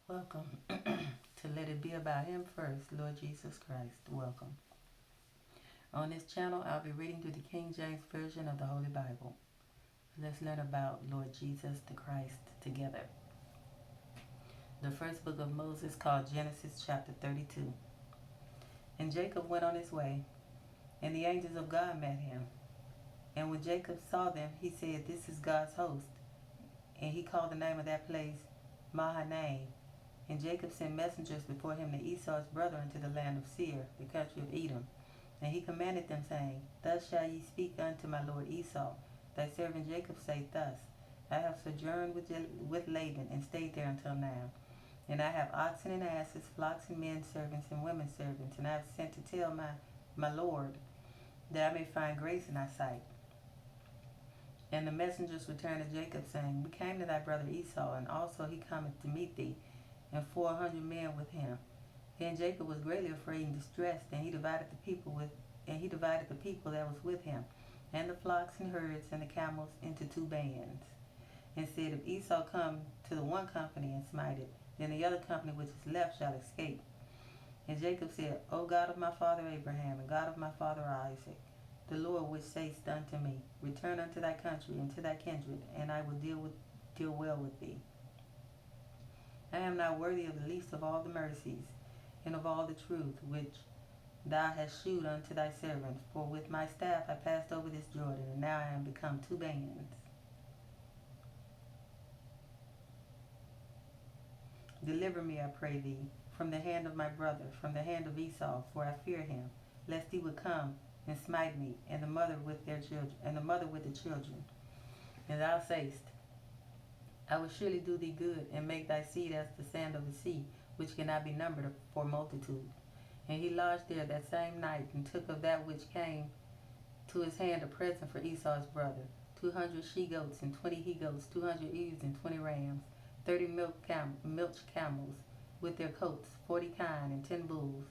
Welcome to Let It Be About Him First, Lord Jesus Christ. Welcome. On this channel, I'll be reading through the King James Version of the Holy Bible. Let's learn about Lord Jesus the Christ together. The first book of Moses, called Genesis chapter 32. And Jacob went on his way, and the angels of God met him. And when Jacob saw them, he said, "This is God's host." And he called the name of that place Mahanaim. And Jacob sent messengers before him to Esau's brother into the land of Seir, the country of Edom. And he commanded them, saying, "Thus shall ye speak unto my lord Esau. Thy servant Jacob saith thus, I have sojourned with Laban, and stayed there until now. And I have oxen and asses, flocks and men servants and women servants. And I have sent to tell my lord, that I may find grace in thy sight." And the messengers returned to Jacob, saying, "We came to thy brother Esau, and also he cometh to meet thee, and 400 men with him." Then Jacob was greatly afraid and distressed, and he divided the people that was with him, and the flocks and herds and the camels into two bands, and said, "If Esau come to the one company and smite it, then the other company which is left shall escape." And Jacob said, "O God of my father Abraham, and God of my father Isaac, the Lord which saidst unto me, Return unto thy country and to thy kindred, and I will deal well with thee. I am not worthy of the least of all the mercies, and of all the truth which thou hast shewed unto thy servant. For with my staff I passed over this Jordan, and now I am become two bands. Deliver me, I pray thee, from the hand of my brother, from the hand of Esau, for I fear him, lest he would come and smite me, and the mother with their children, and the mother with the children. And thou sayest, I will surely do thee good, and make thy seed as the sand of the sea, which cannot be numbered for multitude." And he lodged there that same night, and took of that which came to his hand a present for Esau's brother, 200 she-goats and 20 he-goats, 200 ewes and 20 rams, 30 milch camels with their coats, 40 kine and 10 bulls,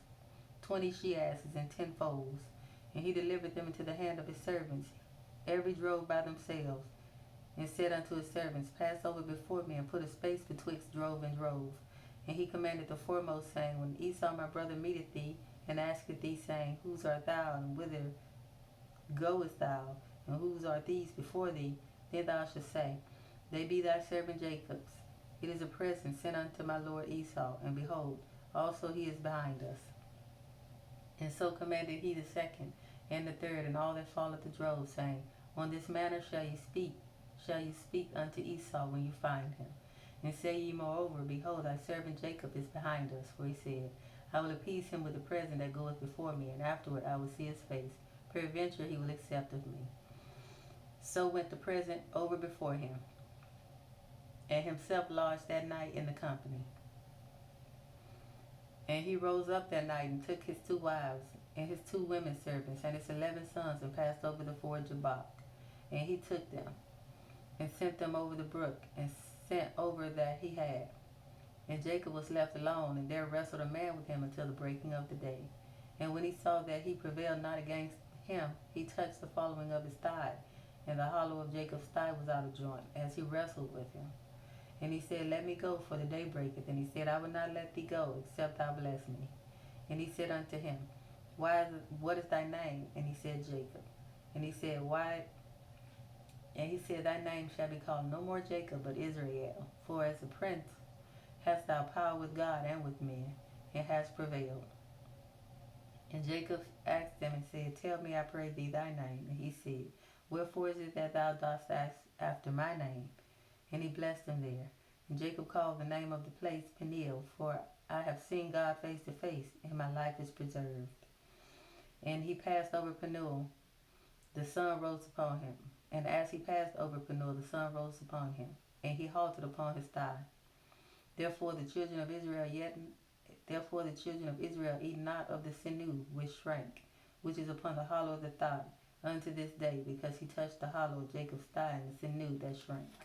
20 she-asses and 10 foals. And he delivered them into the hand of his servants, every drove by themselves, and said unto his servants, "Pass over before me, and put a space betwixt drove and drove." And he commanded the foremost, saying, "When Esau my brother meeteth thee, and asketh thee, saying, Whose art thou, and whither goest thou, and whose are these before thee? Then thou shalt say, They be thy servant Jacob's. It is a present sent unto my lord Esau, and behold, also he is behind us." And so commanded he the second and the third, and all that followed the drove, saying, "On this manner shall you speak unto Esau when you find him. And say ye moreover, Behold, thy servant Jacob is behind us. For he said, I will appease him with the present that goeth before me, and afterward I will see his face. Peradventure he will accept of me." So went the present over before him, and himself lodged that night in the company. And he rose up that night, and took his 2 wives, and his 2 women servants, and his 11 sons, and passed over the ford Jabbok. And he took them, and sent them over the brook, and sent over that he had. And Jacob was left alone, and there wrestled a man with him until the breaking of the day. And when he saw that he prevailed not against him, he touched the following of his thigh, and the hollow of Jacob's thigh was out of joint, as he wrestled with him. And he said, "Let me go, for the day breaketh." And he said, "I will not let thee go, except thou bless me." And he said unto him, "What is thy name?" And he said, "Jacob." And he said, "Thy name shall be called no more Jacob, but Israel. For as a prince hast thou power with God and with men, and hast prevailed." And Jacob asked them and said, "Tell me, I pray thee, thy name." And he said, "Wherefore is it that thou dost ask after my name?" And he blessed him there. And Jacob called the name of the place Peniel, for I have seen God face to face, and my life is preserved. And he passed over Peniel, the sun rose upon him. And as he passed over Peniel, the sun rose upon him, and he halted upon his thigh. Therefore the children of Israel eat not of the sinew which shrank, which is upon the hollow of the thigh, unto this day, because he touched the hollow of Jacob's thigh, and the sinew that shrank.